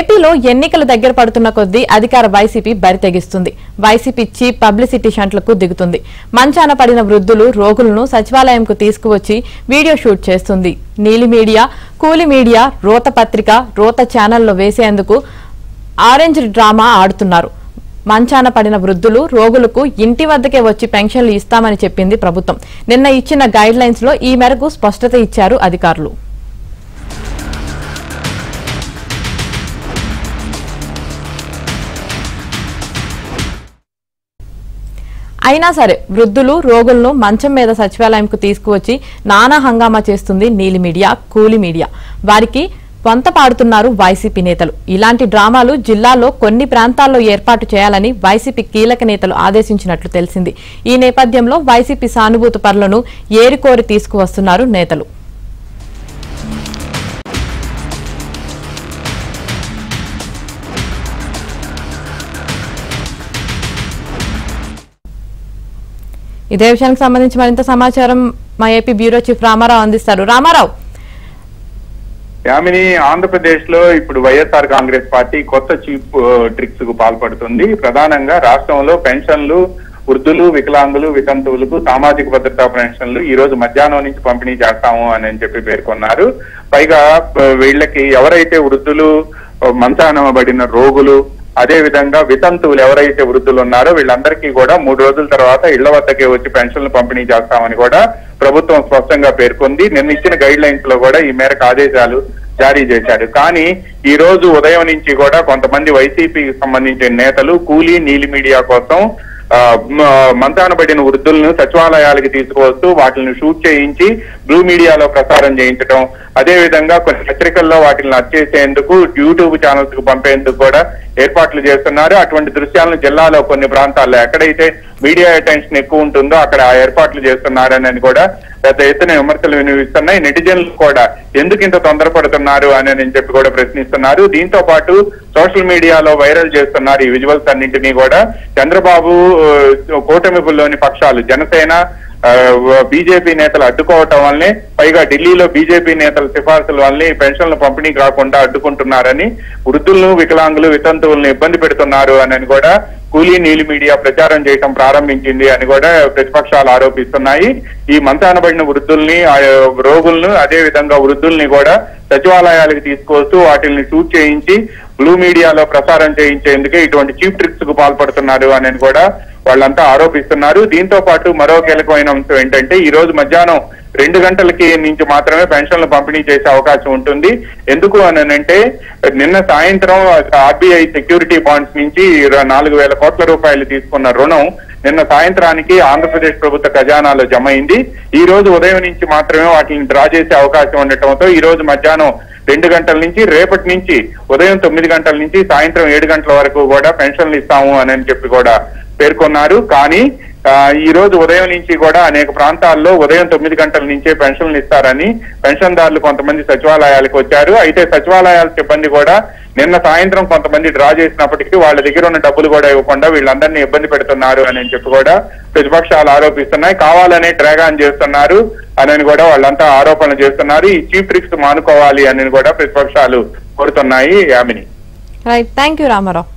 ఏపీలో ఎన్నికలు దగ్గర పడుతున్న కొద్దీ అధికార వైసీపీ బరితెగిస్తుంది. వైసీపీ చీప్ పబ్లిసిటీ షంట్లకు దిగుతుంది. మంచాన పడిన వృద్ధులు, రోగులను సచివాలయంకు తీసుకువచ్చి వీడియో షూట్ చేస్తుంది. నీలి మీడియా, కూలి మీడియా, రోత పత్రిక, రోత ఛానల్లో వేసేందుకు ఆరెంజ్ డ్రామా ఆడుతున్నారు. మంచాన పడిన వృద్ధులు, రోగులకు ఇంటి వద్దకే వచ్చి పెన్షన్లు ఇస్తామని చెప్పింది ప్రభుత్వం. నిన్న ఇచ్చిన గైడ్ లైన్స్ లో ఈ మేరకు స్పష్టత ఇచ్చారు అధికారులు. అయినా సరే వృద్ధులు, రోగులను మంచం మీద సచివాలయంకు తీసుకువచ్చి నానా హంగామా చేస్తుంది నీలి మీడియా, కూలి మీడియా. వారికి పొంత పాడుతున్నారు వైసీపీ నేతలు. ఇలాంటి డ్రామాలు జిల్లాలో కొన్ని ప్రాంతాల్లో ఏర్పాటు చేయాలని వైసీపీ కీలక నేతలు ఆదేశించినట్లు తెలిసింది. ఈ నేపథ్యంలో వైసీపీ సానుభూతి పరులను ఏరికోరి తీసుకువస్తున్నారు నేతలు. ఇదే విషయానికి సంబంధించి మరింత సమాచారం మా ఏపీ బ్యూరో చీఫ్ రామారావు అందిస్తారు. రామారావు. యామిని, ఆంధ్రప్రదేశ్ లో ఇప్పుడు వైఎస్ఆర్ కాంగ్రెస్ పార్టీ కొత్త చీప్ ట్రిక్స్ కు పాల్పడుతుంది. ప్రధానంగా రాష్ట్రంలో పెన్షన్లు, వృద్ధులు, వికలాంగులు, వితంతువులకు సామాజిక భద్రతా పెన్షన్లు ఈ రోజు మధ్యాహ్నం నుంచి పంపిణీ చేస్తాము అని చెప్పి పేర్కొన్నారు. పైగా వీళ్ళకి ఎవరైతే వృద్ధులు, మంచానబడిన రోగులు, అదే విధంగా వితంతువులు ఎవరైతే వృద్ధులు ఉన్నారో వీళ్ళందరికీ కూడా 3 రోజుల తర్వాత ఇళ్ల వద్దకే వచ్చి పెన్షన్లు పంపిణీ చేస్తామని కూడా ప్రభుత్వం స్పష్టంగా పేర్కొంది. నిన్న ఇచ్చిన గైడ్ లైన్స్ లో కూడా ఈ మేరకు ఆదేశాలు జారీ చేశారు. కానీ ఈ రోజు ఉదయం నుంచి కూడా కొంతమంది వైసీపీకి సంబంధించిన నేతలు కూలీ, నీలి మీడియా కోసం మంచానబడిన వృద్ధులను సచివాలయాలకు తీసుకువస్తూ వాటిని షూట్ చేయించి బ్లూ మీడియాలో ప్రసారం చేయించడం, అదే విధంగా కొన్ని పత్రికల్లో వాటిని అచ్చేసేందుకు, యూట్యూబ్ ఛానల్స్ కు పంపేందుకు కూడా ఏర్పాట్లు చేస్తున్నారు. అటువంటి దృశ్యాలను జిల్లాలో కొన్ని ప్రాంతాల్లో ఎక్కడైతే మీడియా అటెన్షన్ ఎక్కువ ఉంటుందో అక్కడ ఏర్పాట్లు చేస్తున్నారని కూడా పెద్ద ఎత్తున విమర్శలు వినిపిస్తున్నాయి. నెటిజన్లు కూడా ఎందుకు ఇంత తొందరపడుతున్నారు అని చెప్పి కూడా ప్రశ్నిస్తున్నారు. దీంతో పాటు సోషల్ మీడియాలో వైరల్ చేస్తున్నారు ఈ విజువల్స్ అన్నింటినీ కూడా. చంద్రబాబు కూటమిలోని పక్షాలు జనసేన, బీజేపీ నేతలు అడ్డుకోవటం వల్లనే, పైగా ఢిల్లీలో బీజేపీ నేతల సిఫార్సుల వల్లనే పెన్షన్ల పంపిణీకి రాకుండా అడ్డుకుంటున్నారని, వృద్ధులను, వికలాంగులు, వితంతువులను ఇబ్బంది పెడుతున్నారు అని కూడా కూలీ, నీలి మీడియా ప్రచారం చేయడం ప్రారంభించింది అని కూడా ప్రతిపక్షాలు ఆరోపిస్తున్నాయి. ఈ మంచానబడిన వృద్ధుల్ని, రోగులను, అదే విధంగా వృద్ధుల్ని కూడా సచివాలయాలకు తీసుకొస్తూ వాటిని షూట్ చేయించి బ్లూ మీడియాలో ప్రసారం చేయించేందుకే ఇటువంటి చీప్ ట్రిక్స్ కు పాల్పడుతున్నారు అని కూడా వాళ్ళంతా ఆరోపిస్తున్నారు. దీంతో పాటు మరో కీలకమైన అంశం ఏంటంటే ఈ రోజు మధ్యాహ్నం 2 గంటలకి నుంచి మాత్రమే పెన్షన్లు పంపిణీ చేసే అవకాశం ఉంటుంది. ఎందుకు అంటే నిన్న సాయంత్రం ఆర్బీఐ సెక్యూరిటీ బాండ్స్ నుంచి 4,000 కోట్ల రూపాయలు తీసుకున్న రుణం నిన్న సాయంత్రానికి ఆంధ్రప్రదేశ్ ప్రభుత్వ ఖజానాలో జమ అయింది. ఈ రోజు ఉదయం నుంచి మాత్రమే వాటిని డ్రా చేసే అవకాశం ఉండటంతో ఈ రోజు మధ్యాహ్నం 2 గంటల నుంచి, రేపటి నుంచి ఉదయం 9 గంటల నుంచి సాయంత్రం 7 గంటల వరకు కూడా పెన్షన్లు ఇస్తాము అని చెప్పి కూడా పేర్కొన్నారు. కానీ ఈ రోజు ఉదయం నుంచి కూడా అనేక ప్రాంతాల్లో ఉదయం 9 గంటల నుంచే పెన్షన్లు ఇస్తారని పెన్షన్దారులు కొంతమంది సచివాలయాలకు వచ్చారు. అయితే సచివాలయాల సిబ్బంది కూడా నిన్న సాయంత్రం కొంతమంది డ్రా చేసినప్పటికీ వాళ్ళ దగ్గర ఉన్న డబ్బులు కూడా ఇవ్వకుండా వీళ్ళందరినీ ఇబ్బంది పెడుతున్నారు అని చెప్పి కూడా ప్రతిపక్షాలు ఆరోపిస్తున్నాయి. కావాలనే డ్రాగాన్ చేస్తున్నారు అని కూడా వాళ్ళంతా ఆరోపణలు చేస్తున్నారు. ఈ చీప్ ట్రిక్స్ మానుకోవాలి అని కూడా ప్రతిపక్షాలు కోరుతున్నాయి. Yamini. Right, thank you Ramarao.